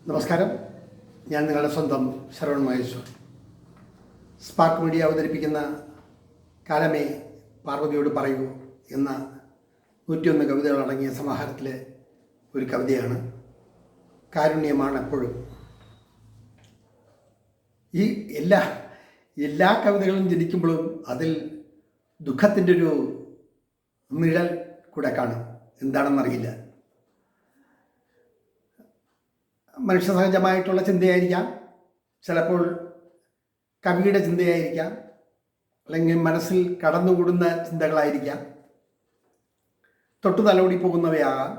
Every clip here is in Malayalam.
നമസ്കാരം. ഞാൻ നിങ്ങളുടെ സ്വന്തം ശരവൺ മഹേശ്വർ. സ്പാർക്ക് മീഡിയ അവതരിപ്പിക്കുന്ന കാലമേ പാർവതിയോട് പറയൂ എന്ന 101 കവിതകളടങ്ങിയ സമാഹാരത്തിലെ ഒരു കവിതയാണ് കാരുണ്യമാണ് എപ്പോഴും. ഈ എല്ലാ കവിതകളും ജനിക്കുമ്പോഴും അതിൽ ദുഃഖത്തിൻ്റെ ഒരു നിഴൽ കൂടെ കാണും. എന്താണെന്നറിയില്ല. മനുഷ്യ സഹജമായിട്ടുള്ള ചിന്തയായിരിക്കാം, ചിലപ്പോൾ കവിയുടെ ചിന്തയായിരിക്കാം, അല്ലെങ്കിൽ മനസ്സിൽ കടന്നുകൂടുന്ന ചിന്തകളായിരിക്കാം, തൊട്ടു തലോടി പോകുന്നവയാകാം.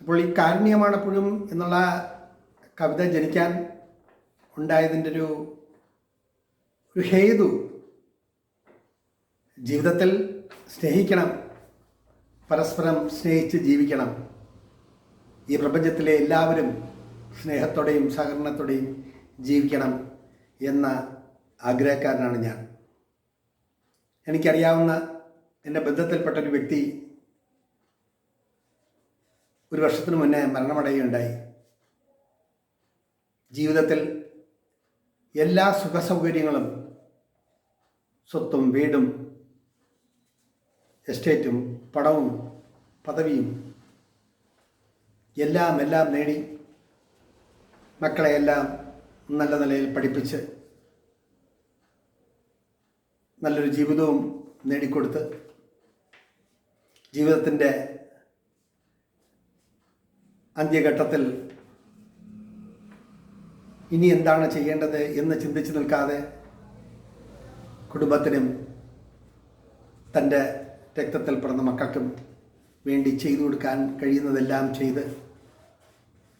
അപ്പോൾ ഈ കാരുണ്യമാണെപ്പോഴും എന്നുള്ള കവിത ജനിക്കാൻ ഉണ്ടായതിൻ്റെ ഒരു ഹേതു ജീവിതത്തിൽ സ്നേഹിക്കണം, പരസ്പരം സ്നേഹിച്ച് ജീവിക്കണം. ഈ പ്രപഞ്ചത്തിലെ എല്ലാവരും സ്നേഹത്തോടെയും സഹകരണത്തോടെയും ജീവിക്കണം എന്ന ആഗ്രഹക്കാരനാണ് ഞാൻ. എനിക്കറിയാവുന്ന എൻ്റെ ബന്ധത്തിൽപ്പെട്ടൊരു വ്യക്തി ഒരു വർഷത്തിനു മുന്നേ മരണമടയുകയുണ്ടായി. ജീവിതത്തിൽ എല്ലാ സുഖസൗകര്യങ്ങളും, സ്വത്തും വീടും എസ്റ്റേറ്റും പണവും പദവിയും എല്ലാം നേടി, മക്കളെയെല്ലാം നല്ല നിലയിൽ പഠിപ്പിച്ച് നല്ലൊരു ജീവിതവും നേടിക്കൊടുത്ത് ജീവിതത്തിൻ്റെ അന്ത്യഘട്ടത്തിൽ ഇനി എന്താണ് ചെയ്യേണ്ടത് എന്ന് ചിന്തിച്ച് നിൽക്കാതെ കുടുംബത്തിനും തൻ്റെ രക്തത്തിൽ പിറന്ന മക്കൾക്കും വേണ്ടി ചെയ്തു കൊടുക്കാൻ കഴിയുന്നതെല്ലാം ചെയ്ത്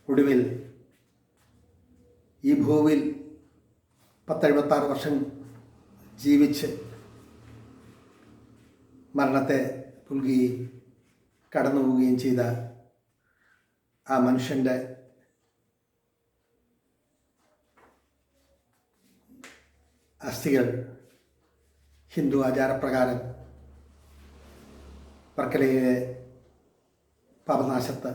ഒടുവിൽ ഈ ഭൂവിൽ 10-76 വർഷം ജീവിച്ച് മരണത്തെ പുൽകുകയും കടന്നു പോവുകയും ചെയ്ത ആ മനുഷ്യൻ്റെ അസ്ഥികൾ ഹിന്ദു ആചാരപ്രകാരം വർക്കലയിലെ പാപനാശത്ത്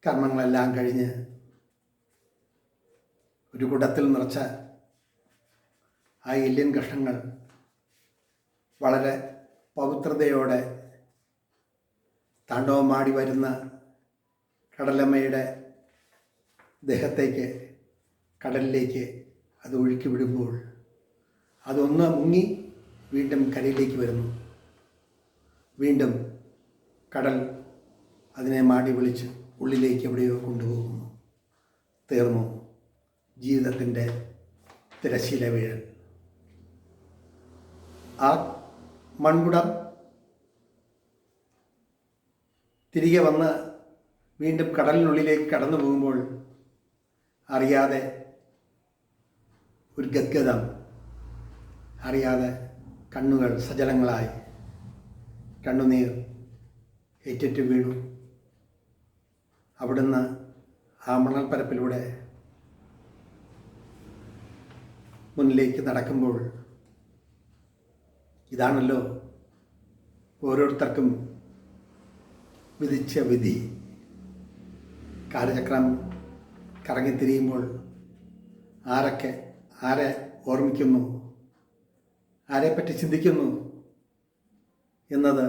കർമ്മങ്ങളെല്ലാം കഴിഞ്ഞ് ഒരു കുടത്തിൽ നിറച്ച ആ എല്ലിൻ കഷ്ണങ്ങൾ വളരെ പവിത്രതയോടെ താണ്ഡവമാടി വരുന്ന കടലമ്മയുടെ ദേഹത്തേക്ക്, കടലിലേക്ക് അത് ഒഴുക്കി വിടുമ്പോൾ അതൊന്ന് മുങ്ങി വീണ്ടും കരയിലേക്ക് വരുന്നു. വീണ്ടും കടൽ അതിനെ മാടി വിളിച്ച് ഉള്ളിലേക്ക് എവിടെയോ കൊണ്ടുപോകുന്നു. തീർന്നു ജീവിതത്തിൻ്റെ തിരശ്ശീല വീഴൽ. ആ മൺകുടം തിരികെ വന്ന് വീണ്ടും കടലിനുള്ളിലേക്ക് കടന്നു പോകുമ്പോൾ അറിയാതെ ഒരു ഗദ്ഗതം, അറിയാതെ കണ്ണുകൾ സജലങ്ങളായി, കണ്ണുനീർ ഏറ്റിട്ട് വീണു. അവിടുന്ന് ആ മണൽപ്പരപ്പിലൂടെ മുന്നിലേക്ക് നടക്കുമ്പോൾ ഇതാണല്ലോ ഓരോരുത്തർക്കും വിധിച്ച വിധി. കാലചക്രം കറങ്ങിത്തിരിയുമ്പോൾ ആരെ ഓർമ്മിക്കുന്നു, ആരെപ്പറ്റി ചിന്തിക്കുന്നു എന്നത്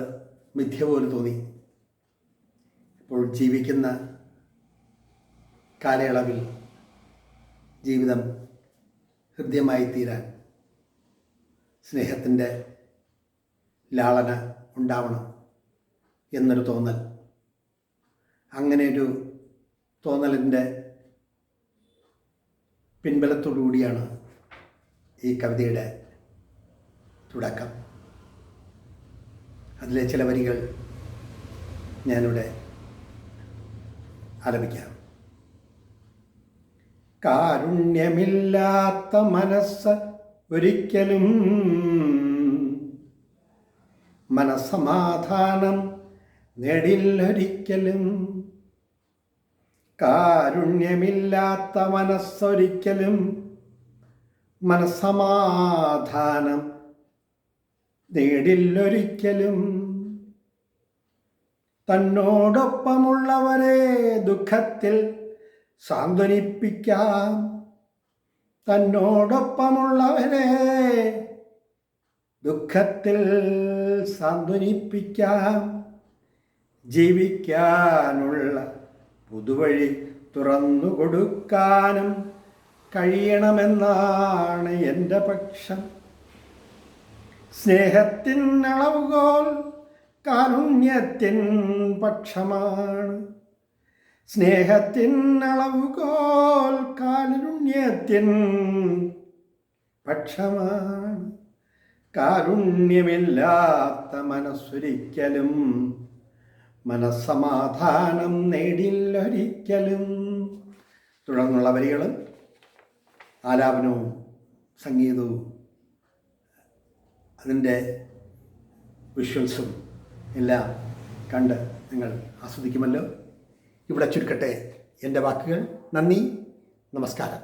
മിഥ്യ പോലെ തോന്നി. ഇപ്പോൾ ജീവിക്കുന്ന കാലയളവിൽ ജീവിതം ഹൃദ്യമായി തീരാൻ സ്നേഹത്തിൻ്റെ ലാളന ഉണ്ടാവണം എന്നൊരു തോന്നൽ. അങ്ങനെയൊരു തോന്നലിൻ്റെ പിൻബലത്തോടുകൂടിയാണ് ഈ കവിതയുടെ തുടക്കം. അതിലെ ചില വരികൾ ഞാനിവിടെ ആലപിക്കാം. കാരുണ്യമില്ലാത്ത മനസ്സ് ഒരിക്കലും മനസ്സമാധാനം നേടില്ലൊരിക്കലും. കാരുണ്യമില്ലാത്ത മനസ്സൊരിക്കലും മനസ്സമാധാനം നേടില്ലൊരിക്കലും. തന്നോടൊപ്പമുള്ളവരെ ദുഃഖത്തിൽ സാന്ത്വനിപ്പിക്കാം. തന്നോടൊപ്പമുള്ളവരെ ദുഃഖത്തിൽ സാന്ത്വനിപ്പിക്കാം. ജീവിക്കാനുള്ള പുതുവഴി തുറന്നു കൊടുക്കാനും കഴിയണമെന്നാണ് എൻ്റെ പക്ഷം. സ്നേഹത്തിൻ അളവുകോൽ കാരുണ്യത്തിൻ പക്ഷമാണ്. സ്നേഹത്തിൻ അളവുകോൽ കാരുണ്യത്തിൻ പക്ഷമാണ്. കാരുണ്യമില്ലാത്ത മനസ്സൊരിക്കലും മനസ്സമാധാനം നേടില്ലൊരിക്കലും. തുടർന്നുള്ള വരികൾ ആലാപനവും സംഗീതവും അതിൻ്റെ വിഷ്വൽസും എല്ലാം കണ്ട് നിങ്ങൾ ആസ്വദിക്കുമല്ലോ. ഇവിടെ ചുരുക്കട്ടെ എൻ്റെ വാക്കുകൾ. നന്ദി, നമസ്കാരം.